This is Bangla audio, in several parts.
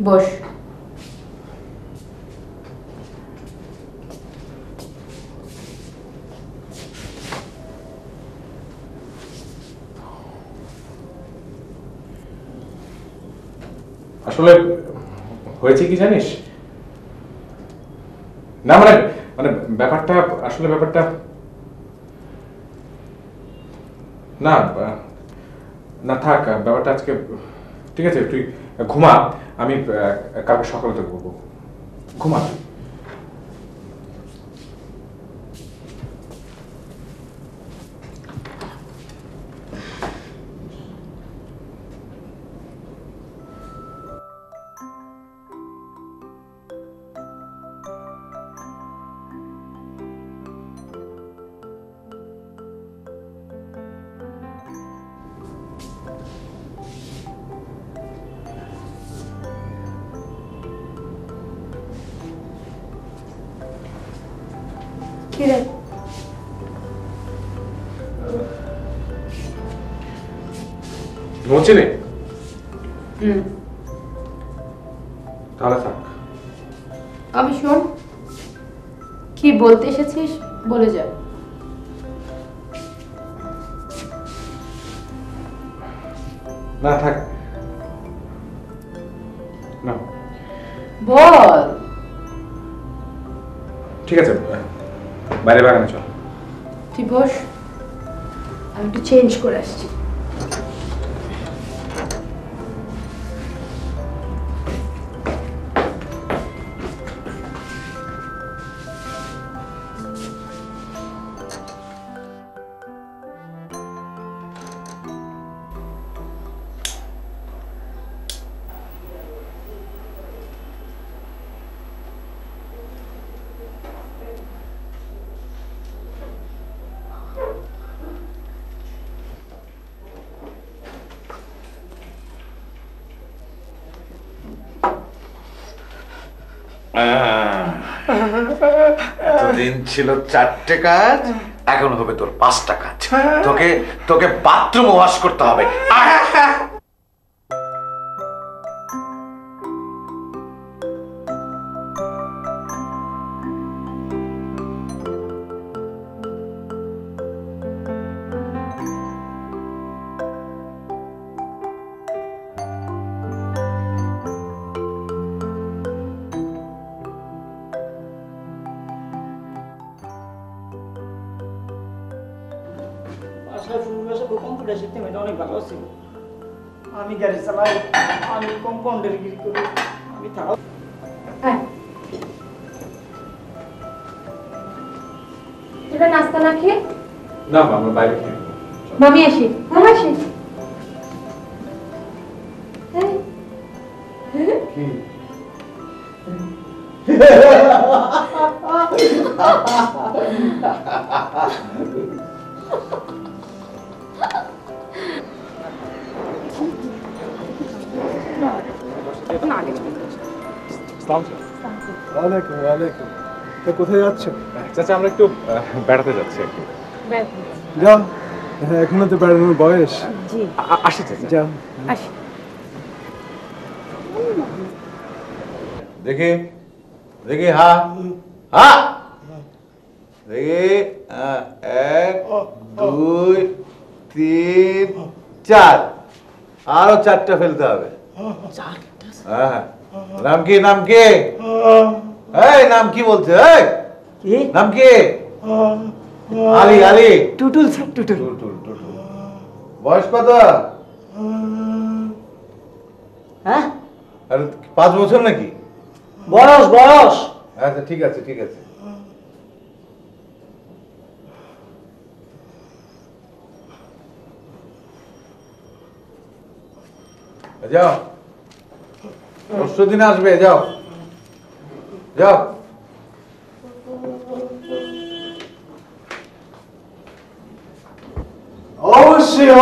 বস। আসলে হয়েছে কি জানিস, না মানে মানে ব্যাপারটা আসলে ব্যাপারটা না না থাক, ব্যাপারটা আজকে ঠিক আছে, তুই ঘুমা, আমি কালকে সকালে তোকে বলবো। ঘুমা। কিরে ঘুমোচ্ছি নে? তাহলে থাক। আমি শোন, কি বলতে এসেছিস বলে যা। না থাক না, বল। ঠিক আছে, বাইরে বাগানে চল। তুই বস, আমি একটু চেঞ্জ করে আসছি। এতদিন ছিল 4টে কাজ, এখন হবে তোর 5টা কাজ। তোকে তোকে বাথরুম ওয়াশ করতে হবে। অনেক ভালো ছিল। আমি গাড়ি চালাই, আমি কম্পাউন্ডার গিরি করি, আমি থাকা। তোরা নাস্তা না খেয়ে? না আমরা বাইরে খেয়ে নেবো। মামি আসি। মামা আসি। কি কোথায় যাচ্ছ? চাচা আমরা একটু বেড়াতে যাচ্ছি আর কি। যাও, এখনো তো বেড়ানোর বয়স। আসি চাচা। যাও। আসি। দেখি দেখি, হা হা দেখি, 1 2 3 4, আরো 4টা ফেলতে হবে। হ্যাঁ, নাম কি? নাম কি? এই নাম কি বলছে? এই নাম কি? আলী। আলী টুটুল স্যার, টুটুল। বয়স কত? হ্যাঁ, আরে 5 বছর নাকি? বয়স। আচ্ছা ঠিক আছে ঠিক আছে। যাও, পরশু দিন আসবে। যাও যাও।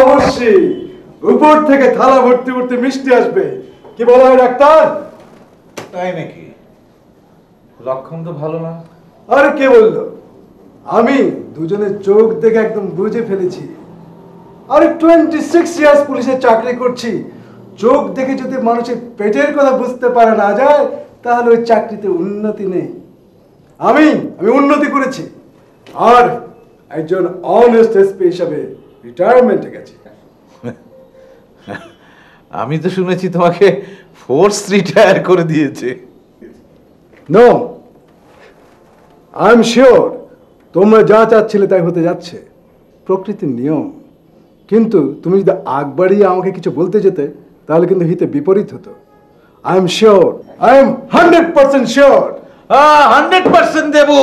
অবশ্যই উপর থেকে থালা ভর্তি ভর্তি মিষ্টি আসবে। কি বলা হয় ডাক্তার? তাই নাকি? লক্ষণ তো ভালো না। আরে কে বললো? আমি দুজনের চোখ দেখে একদম বুঝে ফেলেছি। আরে 26 ইয়ার্স পুলিশে চাকরি করছি, চোখ দেখে যদি মানুষের পেটের কথা বুঝতে পারা না যায় তাহলে ওই চাকরিতে উন্নতি নেই। আমি উন্নতি করেছি আর একজন অনেস্ট এসপি হিসাবে রিটায়ারমেন্টে গেছি। আমি তো শুনেছি তোমাকে ফোর্স রিটায়ার করে দিয়েছে। নো, আই এম শিওর তোমরা যা চাচ্ছিলে তাই হতে যাচ্ছে, প্রকৃতির নিয়ম। কিন্তু তুমি যদি আগ বাড়িয়ে আমাকে কিছু বলতে যেতে তাহলে কিন্তু হিতে বিপরীত হতো। I am sure, I am 100% sure. 100% দেবো।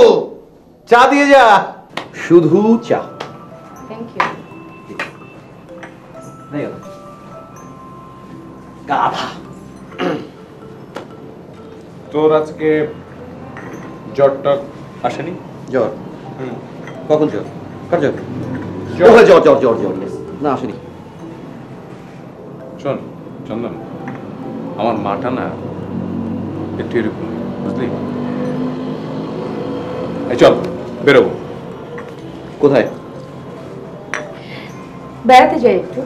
চা দিয়ে যা। শুধু চা। Thank you. গাধা। তোর আজকে জ্বরটা আসেনি? জ্বর? কখন জ্বর? কার জ্বর? জ্বর। জ্বর জ্বর জ্বর জ্বর না, আসেনি। শোন চন্দন, আমার মাটা না একটু এরকম, বুঝলি? এই চল বেরোবো। কোথায়? বেড়াতে যাই একটু,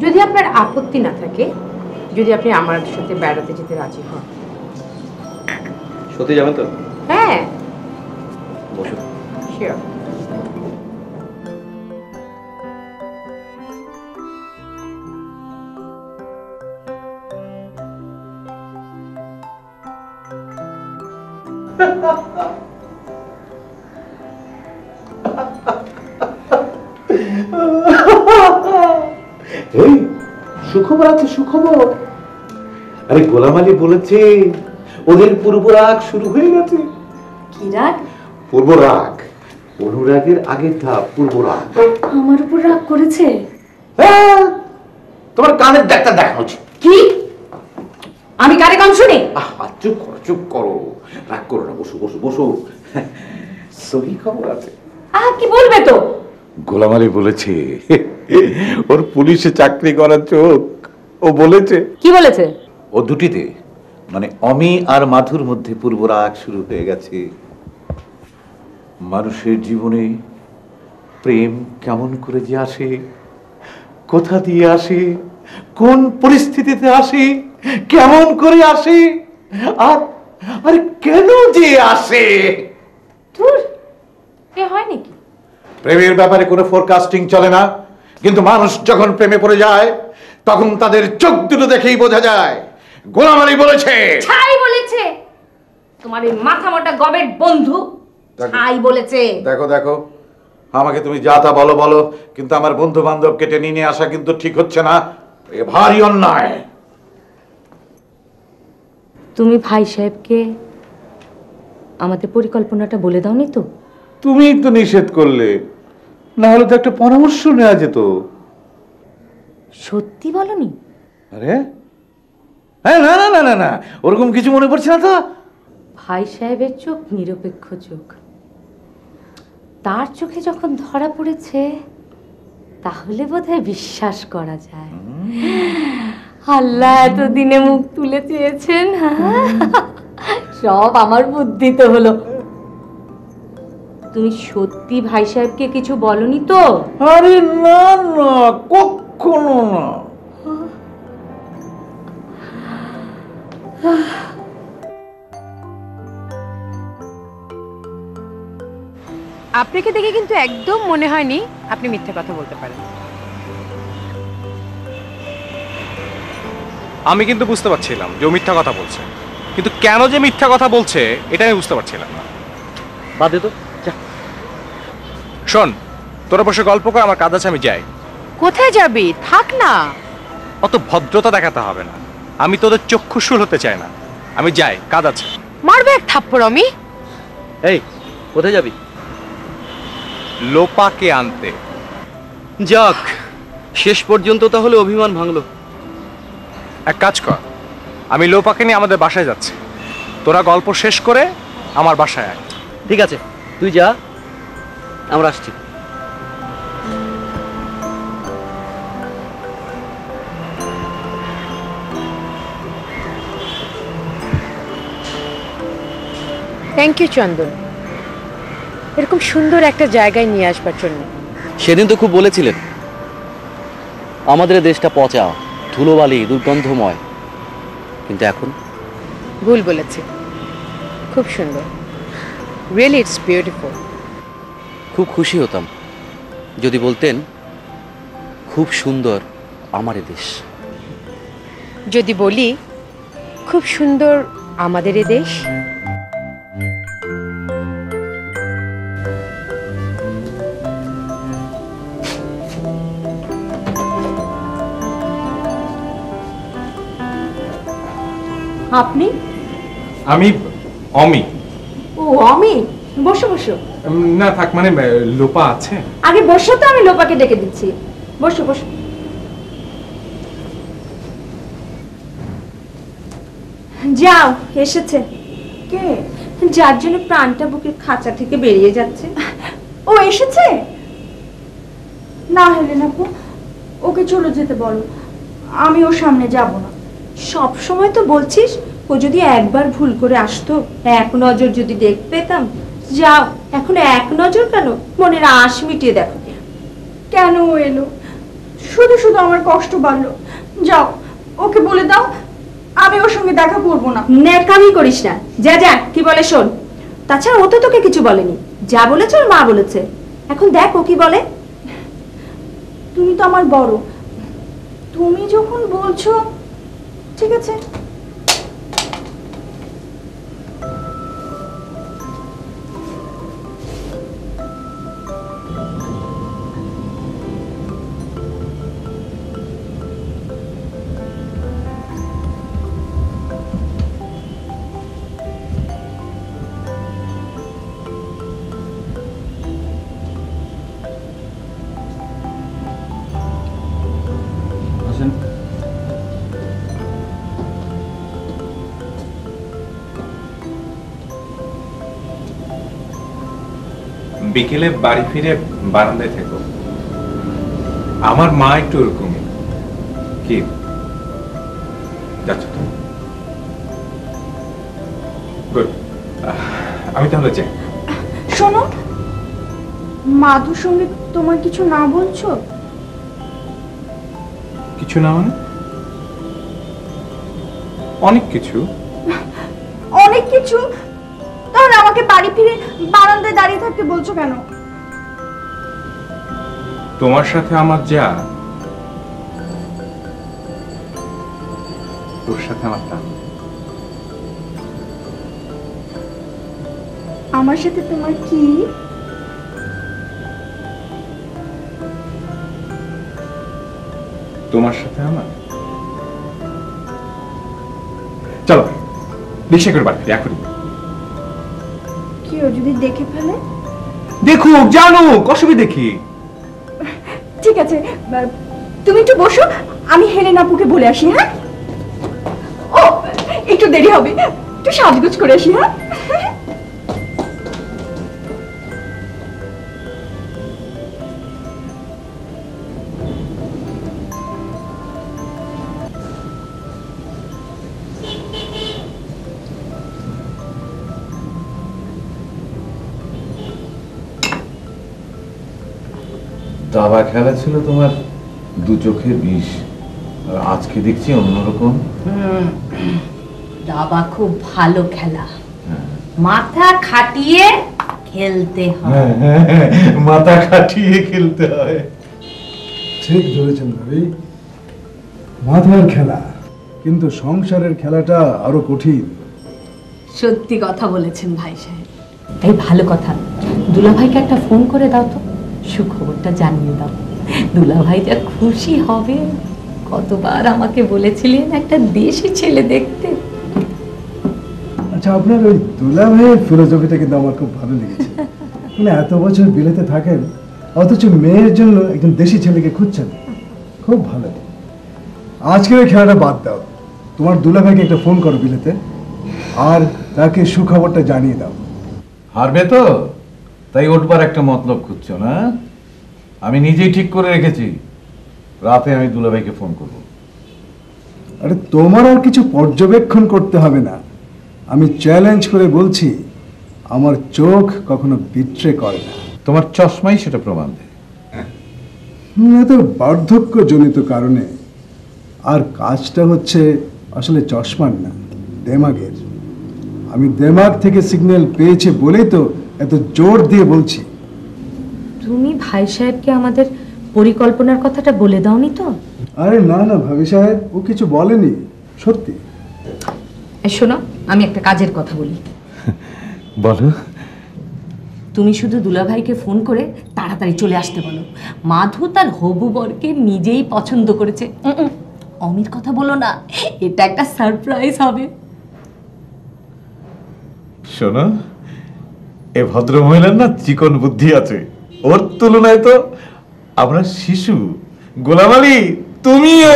যদি আপনার আপত্তি না থাকে, যদি আপনি আমার সাথে বেড়াতে যেতে রাজি হন। সত্যি যাবেন তো? হ্যাঁ, বসো। শিওর। এই সুখবর আছে, সুখবর। আরে গোলাম আলী বলেছে ওদের পূর্ব রাগ শুরু হয়ে গেছে। কি রাগ? পূর্ব রাগ, অনুরাগের আগের ধাপ পূর্ব রাগ। আমার উপর রাগ করেছে? হ্যাঁ, তোমার কানের ডাক্তার দেখানো উচিত। কি? আমি কারে কান শুনি? চুপ করো, চুপ করো, রাগ করো না, বসো বসো বসো। সহি খবর আছে। কি বলবে তো? গোলাম আলী বলেছে ওর পুলিশে চাকরি করার চোখ। ও বলেছে। কি বলেছে? ও দুটিতে, মানে অমি আর মাধুর মধ্যে পূর্ব রাগ শুরু হয়ে গেছে। মানুষের জীবনে প্রেম কেমন করে যে আসে, কোথা দিয়ে আসে, কোন পরিস্থিতিতে আসে, কেমন করে আসে, আর আর কেন যে আসে। ধুর, এ হয় নাকি? প্রেমের ব্যাপারে কোনো ফোরকাস্টিং চলে না, কিন্তু মানুষ যখন প্রেমে পড়ে যায় তখন তাদের চোখ দুটো দেখেই বোঝা যায়। গোলাম আলী বলেছে। ছাই বলেছে? তোমার এই মাথা মোটা গবেট বন্ধু ছাই বলেছে? দেখো দেখো, আমাকে তুমি যা তা বলো বলো, কিন্তু আমার বন্ধু বান্ধবকে টেনে নিয়ে আসা কিন্তু ঠিক হচ্ছে না। এ ভারী অন্যায়। তুমি ভাই সাহেবকে আমাদের পরিকল্পনাটা বলে দাওনি তো? তুমি তো নিষেধ করলে, না হলে তো একটা পরামর্শ নেওয়া যেত। সত্যি বলনি? আরে হ্যাঁ, না না না না না, ওরকম কিছু মনে পড়ছে না তো। ভাই সাহেবের চোখ নিরপেক্ষ চোখ, তার চোখে যখন ধরা পড়েছে তাহলে বোধহয় বিশ্বাস করা যায়। আল্লাহ এতদিনে মুখ তুলে চেয়েছেন, সব আমার বুদ্ধিতে হলো। তুমি সত্যি ভাই সাহেবকে কিছু বলনি তো? আরে না না, কখনো না। আপনাকে দেখে কিন্তু একদম মনে হয়নি আপনি মিথ্যে কথা বলতে পারেন। আমি কিন্তু বুঝতে পারছিলাম যে ও মিথ্যা কথা বলছে, কিন্তু কেন যে মিথ্যা কথা বলছে এটা আমি বুঝতে পারছিলাম না। বাদ দে তো, যা। শোন, তোরা বসে গল্প কর, আমার কাজ আছে, আমি যাই। কোথায় যাবি? থাক না। অত ভদ্রতা দেখাতে হবে না, আমি তোদের চক্ষুশূল হতে চাই না। আমি যাই, কাজ আছে। মারবে এক থাপ্পড় আমি। এই, কোথায় যাবি? লোপাকে আনতে। যাক, শেষ পর্যন্ত তাহলে অভিমান ভাঙলো। এক কাজ কর, আমি লোপাকে নিয়ে আমাদের বাসায় যাচ্ছি, তোরা গল্প শেষ করে আমার বাসায় আয়। ঠিক আছে, তুই যা, আমরা আসছি। থ্যাংক ইউ চন্দন, এরকম সুন্দর একটা জায়গায় নিয়ে আসবার জন্য। সেদিন তো খুব বলেছিলেন আমাদের দেশটা পচা, ধুলোবালি, দুর্গন্ধময়। কিন্তু এখন ভুল বলেছে, খুব সুন্দর, রিয়েলি ইটস বিউটিফুল। খুব খুশি হতাম যদি বলতেন খুব সুন্দর আমার এ দেশ। যদি বলি খুব সুন্দর আমাদের এ দেশ, আপনি? আমি অমি। ও অমি, বসো বসো। না থাক, মানে লোপা আছে। আগে বসো তো, আমি লোপাকে ডেকে দিচ্ছি। বসো বসো। যাও, এসেছে। কে? যার জন্য প্রাণটা বুকের খাঁচা থেকে বেরিয়ে যাচ্ছে। ও এসেছে? না হেলেন আপু, ওকে চলে যেতে বলো, আমি ওর সামনে যাব না। সব সময় তো বলছিস, ও যদি একবার ভুল করে আসতো, এক নজর যদি দেখতে পেতাম। যাও, এখন এক নজর কেন, মনের আশ মিটিয়ে দেখো। কেন ও এলো? শুধু শুধু আমার কষ্ট বাড়লো। যাও, ওকে বলে দাও আমি ওর সঙ্গে দেখা করবো না। ন্যাকামি করিস না, যা যা, কি বলে শোন। তাছাড়া ও তো তোকে কিছু বলেনি, যা বলেছে ওর মা বলেছে। এখন দেখ ও কি বলে। তুমি তো আমার বড়, তুমি যখন বলছো ঠিক আছে। বিকেলে বাড়ি ফিরে বারান্দায় থেকো। আমার মা একটু ওরকমই। কি যাচ্ছ তুমি? গুড, আমি তাহলে যাই। শোনো, মাধুর সঙ্গে তোমার কিছু না বলছো? কিছু না মানে? অনেক কিছু। অনেক কিছু? তাহলে আমাকে বাড়ি ফিরে বারান্দায় দাঁড়িয়ে থাকতে বলছো কেন? তোমার সাথে আমার যা, ওর সাথে আমার তা। আমার সাথে তোমার কি? তোমার সাথে আমার। চলো রিক্সা করে বাড়ি ফিরে এখনই। কি ও যদি দেখে ফেলে? দেখুক, জানুক, অসুবিধা কি? ঠিক আছে, তুমি একটু বসো, আমি হেলেন আপুকে বলে আসি। হ্যাঁ, ও একটু দেরি হবে, একটু সাজগোজ করে আসি। হ্যাঁ, দাবা খেলা ছিল তোমার দু চোখে বিষ, আর আজকে দেখছি অন্যরকম। দাবা খুব ভালো খেলা, মাথা খাটিয়ে খেলতে হয়। মাথা খাটিয়ে খেলতে হয়। ঠিক ধরেছেন ভাবি, মাথার খেলা, কিন্তু সংসারের খেলাটা আরো কঠিন। সত্যি কথা বলেছেন ভাই সাহেব। এই ভালো কথা, দুলাভাইকে একটা ফোন করে দাও তো, সুখবরটা জানিয়ে দাও। দুলাভাই যা খুশি হবে, কতবার আমাকে বলেছিলেন একটা দেশি ছেলে দেখতে। আচ্ছা, আপনার ওই দুলাভাইয়ের ফিলোসফিটা কিন্তু আমার খুব ভালো লেগেছে। মানে এত বছর বিলেতে থাকেন, অথচ মেয়ের জন্য একজন দেশি ছেলেকে খুঁজছেন, খুব ভালো। আজকের ওই খেলাটা বাদ দাও, তোমার দুলাভাইকে একটা ফোন করো বিলেতে, আর তাকে সুখবরটা জানিয়ে দাও। হারবে তো, তাই ওঠবার একটা মতলব খুঁজছো না? আমি নিজেই ঠিক করে রেখেছি, রাতে আমি দুলাভাইকে ফোন করব। আরে তোমার আর কিছু পর্যবেক্ষণ করতে হবে না, আমি চ্যালেঞ্জ করে বলছি, আমার চোখ কখনো বিট্রে করে না। তোমার চশমাই সেটা প্রমাণ দেয়। এত বার্ধক্যজনিত কারণে আর কাজটা হচ্ছে আসলে চশমার না, দেমাগের। আমি দেমাগ থেকে সিগন্যাল পেয়েছি বলেই তো এত জোর দিয়ে বলছি। তুমি ভাই সাহেবকে আমাদের পরিকল্পনার কথাটা বলে দাওনি তো? আরে না না ভাবি সাহেব, ও কিছু বলেনি, সত্যি। শোনো, আমি একটা কাজের কথা বলি। বলো। তুমি শুধু দুলাভাইকে ফোন করে তাড়াতাড়ি চলে আসতে বলো। মাধু তার হবু বরকে নিজেই পছন্দ করেছে। অমির কথা বলো না, এটা একটা সারপ্রাইজ হবে। শোনো, এ ভদ্র মহিলার না চিকন বুদ্ধি আছে, ওর তুলনায় তো আমরা শিশু। গোলাম আলী, তুমিও